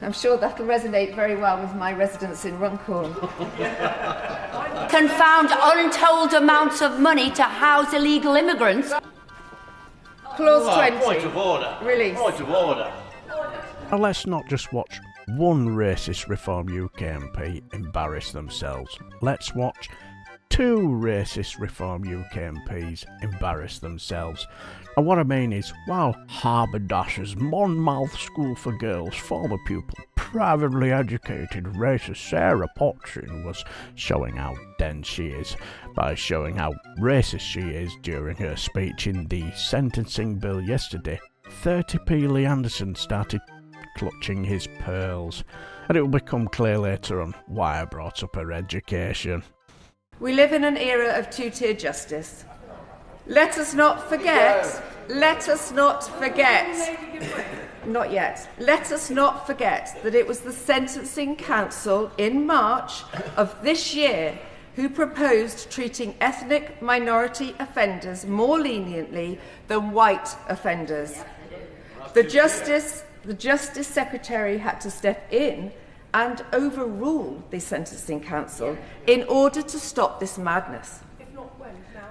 I'm sure that'll resonate very well with my residents in Runcorn. Can found untold amounts of money to house illegal immigrants. Clause 20. Point of order. Release. Point of order. Now let's not just watch one racist Reform UK MP embarrass themselves. Let's watch two racist Reform UK MPs embarrass themselves. And what I mean is, while Haberdasher's Monmouth School for Girls former pupil, privately educated racist Sarah Pochin was showing how dense she is by showing how racist she is during her speech in the sentencing bill yesterday, 30p Lee Anderson started clutching his pearls, and it will become clear later on why I brought up her education. We live in an era of two-tier justice. Let us not forget, not yet, let us not forget that it was the Sentencing Council in March of this year who proposed treating ethnic minority offenders more leniently than white offenders. The Justice Secretary had to step in and overrule the Sentencing Council in order to stop this madness.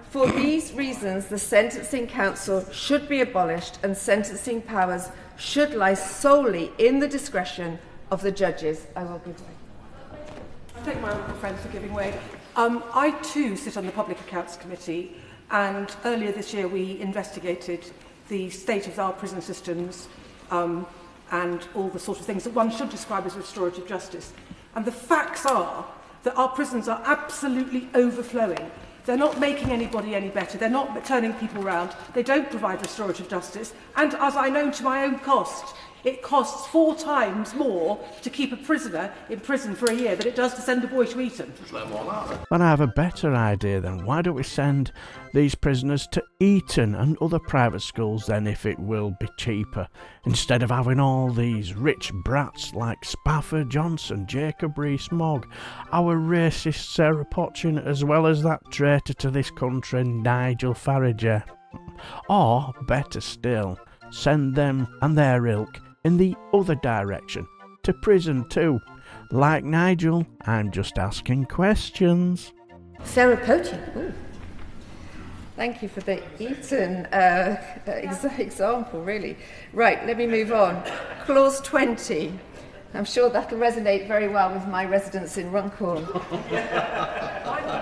For these reasons, the Sentencing Council should be abolished and sentencing powers should lie solely in the discretion of the judges. I will give way. I thank my honourable friends for giving way. I too sit on the Public Accounts Committee, and earlier this year we investigated the state of our prison systems and all the sort of things that one should describe as restorative justice. And the facts are that our prisons are absolutely overflowing. They're not making anybody any better. They're not turning people round. They don't provide restorative justice. And as I know to my own cost, it costs 4 times more to keep a prisoner in prison for a year than it does to send a boy to Eton. But I have a better idea then. Why don't we send these prisoners to Eton and other private schools then, if it will be cheaper, instead of having all these rich brats like Spafford Johnson, Jacob Rees-Mogg, our racist Sarah Pochin, as well as that traitor to this country Nigel Farage. Or, better still, send them and their ilk in the other direction, to prison too. Like Nigel, I'm just asking questions. Sarah Pochin. Ooh. Thank you for the Eton example, really. Right, let me move on. Clause 20. I'm sure that'll resonate very well with my residents in Runcorn.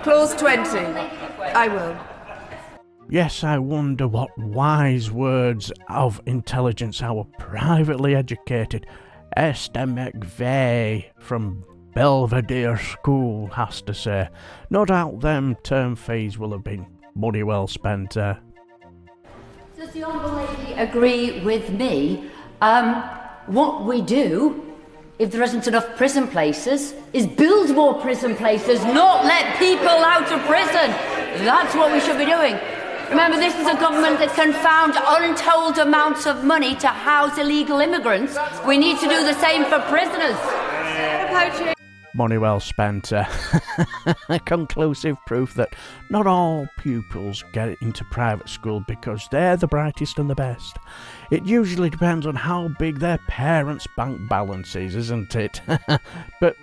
Clause 20. I will. Yes, I wonder what wise words of intelligence our privately educated Ester McVey from Belvedere School has to say. No doubt them term fees will have been money well spent. Does the Honourable Lady agree with me? What we do, if there isn't enough prison places, is build more prison places, not let people out of prison. That's what we should be doing. Remember, this is a government that can found untold amounts of money to house illegal immigrants. We need to do the same for prisoners. Money well spent. Conclusive proof that not all pupils get into private school because they're the brightest and the best. It usually depends on how big their parents' bank balance is, isn't it? But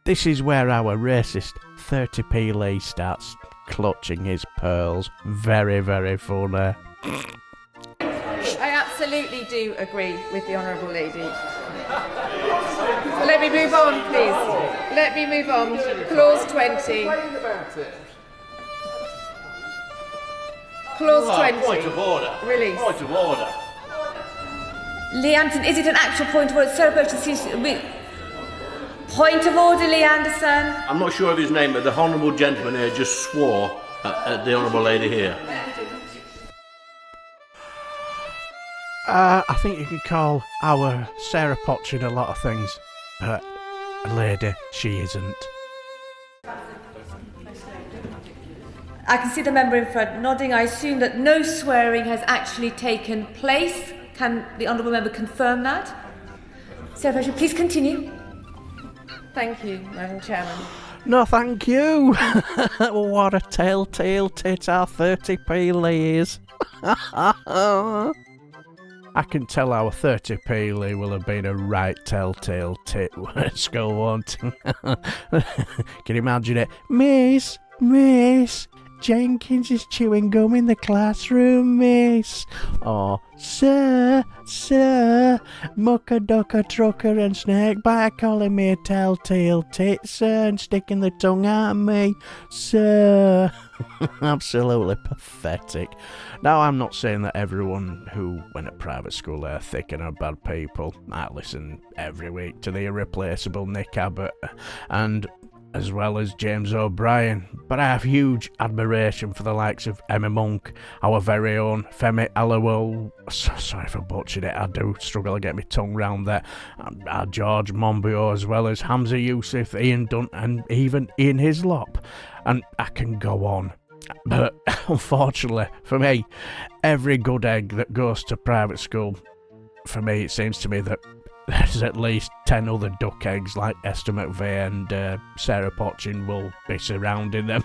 this is where our racist 30p Lee starts clutching his pearls. Very, very funny. I absolutely do agree with the Honourable Lady. Let me move on, please. Let me move on. Clause 20. Clause 20. Point of order. Release. Point of order. Lee Anderson, is it an actual point of order? Sarah Pochin seems to be... Point of order, Lee Anderson. I'm not sure of his name, but the honourable gentleman here just swore at the honourable lady here. I think you could call our Sarah Pochin a lot of things, but a lady, she isn't. I can see the member in front nodding. I assume that no swearing has actually taken place. Can the honourable member confirm that? Sarah Pochin, please continue. Thank you, Madam Chairman. No, thank you. What a telltale tit our 30p Lee is. I can tell our 30p Lee will have been a right telltale tit at school, won't he? Can you imagine it? Miss, Jenkins is chewing gum in the classroom, miss. Or, sir, mucker, ducker, trucker and snake bite calling me a telltale tit, sir, and sticking the tongue at me, sir. Absolutely pathetic. Now, I'm not saying that everyone who went to private school are thick and are bad people. I listen every week to the irreplaceable Nick Abbott and as well as James O'Brien, but I have huge admiration for the likes of Emma Monk, our very own Femi Alawal, sorry for butchering it, I do struggle to get my tongue round there, George Monbiot, as well as Hamza Yusuf, Ian Dunt and even Ian Hislop, and I can go on. But unfortunately for me, every good egg that goes to private school, for me it seems to me that there's at least 10 other duck eggs like Ester McVey and Sarah Pochin will be surrounding them.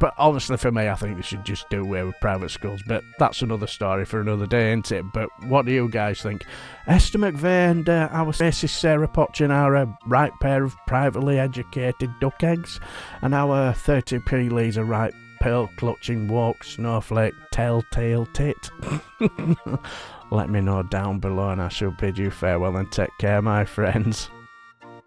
But honestly, for me, I think they should just do away with private schools. But that's another story for another day, ain't it? But what do you guys think? Esther McVey and our racist Sarah Pochin are a right pair of privately educated duck eggs, and our 30p Lee's a right pearl-clutching woke snowflake telltale tit. Let me know down below and I shall bid you farewell and take care, my friends.